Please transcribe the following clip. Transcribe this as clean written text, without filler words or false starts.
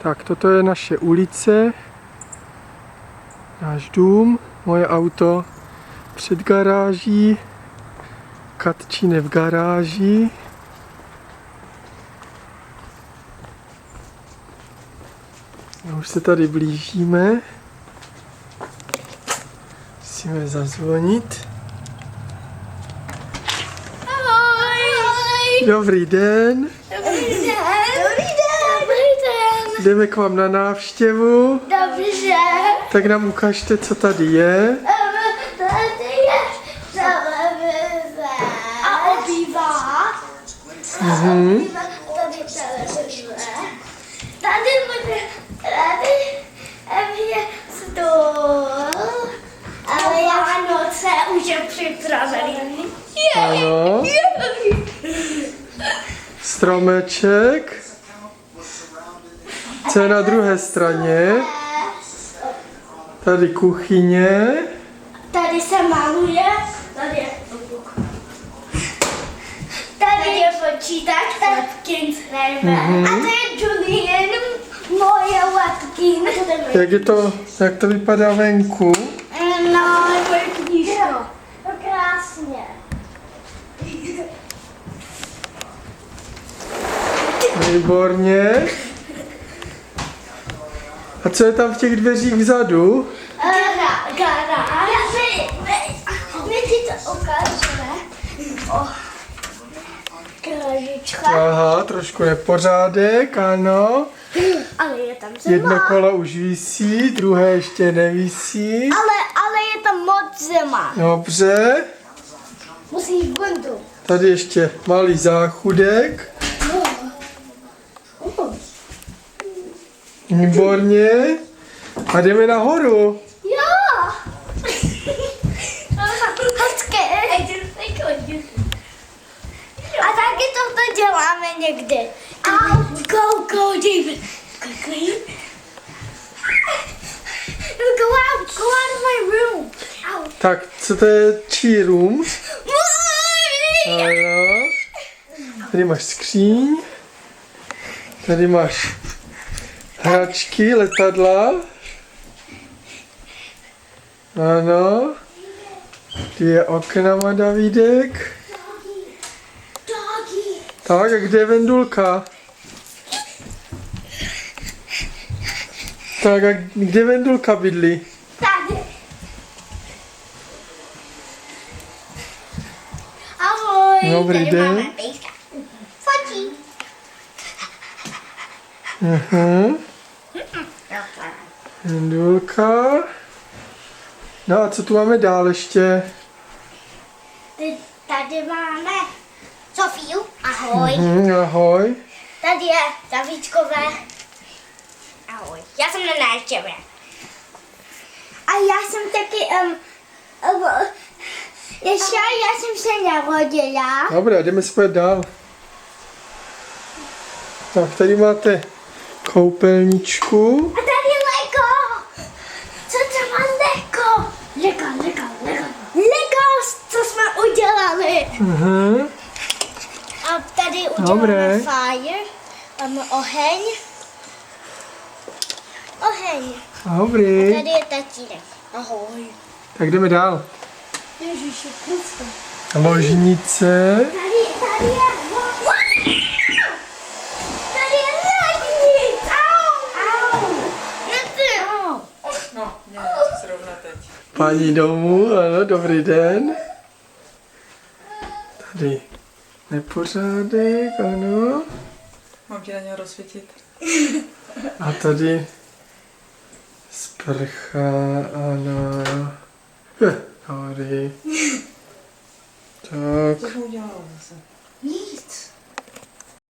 Tak, toto je naše ulice, náš dům, moje auto před garáží, Katčín je v garáži. A už se tady blížíme. Musíme zazvonit. Ahoj. Dobrý den. Dobrý den. Dobrý den. Dobrý den. Jdeme k vám na návštěvu. Dobře. Tak nám ukažte, co tady je. Tady je televize. A obývák. Mhm. Tady televize. Tady bude, tady je stůl. Ale Vánoce už je připravený. Ano. Stromeček. Co je na druhé straně? Tady kuchyně. Tady se maluje. Tady je notebook. Tady je počítač. Watkins A to je Julian. Moje Watkins. Jak to vypadá venku? No, je knížka. No krásně. Výborně. A co je tam v těch dveřích vzadu? Garáž. My ti to ukážeme. Garážička. Aha, trošku nepořádek, ano. Ale je tam zima. Jedno kolo už visí, druhé ještě nevisí. Ale je tam moc zima. Dobře. Musíš bundu. Tady ještě malý záchudek. Výborně. A jdeme nahoru. Jo. Hezké. A taky tohle děláme někdy. Go, David. Go out of my room. Out. Tak, co to je čí room? Ano. Tady máš skříň. Tady máš hračky, letadla. Ano. Ty je oknama, Davidek. Doggy. Tak, a kde je Vendulka? Tak, a kde Vendulka bydlí? Tady. Ahoj. Dobrý tady den. máme pejska. Fotí. Vendulka. No a co tu máme dál ještě? Tady máme Sofiu. Ahoj. Ahoj. Tady je Davíčkové. Ahoj. Já jsem na návštěvě. A já jsem taky, ještě já jsem se narodila. Dobré, jdeme se pojít dál. Tak, tady máte koupelničku. A tady je Lego. Co to má Lego? Lego, co jsme udělali. A tady uděláme Dobré. fire. Máme oheň. Dobrý. Tady je tatínek. Ahoj. Tak jdeme dál. Ježiši Kriste. Ložnice. Tady je lednic. Au. No, mě zrovna teď. Paní domů, ano, dobrý den. Tady nepořádek, ano. Mám ti na něho rozsvítit? A tady sprcha, ano. Dobrý. Tak. Co jsem udělala zase?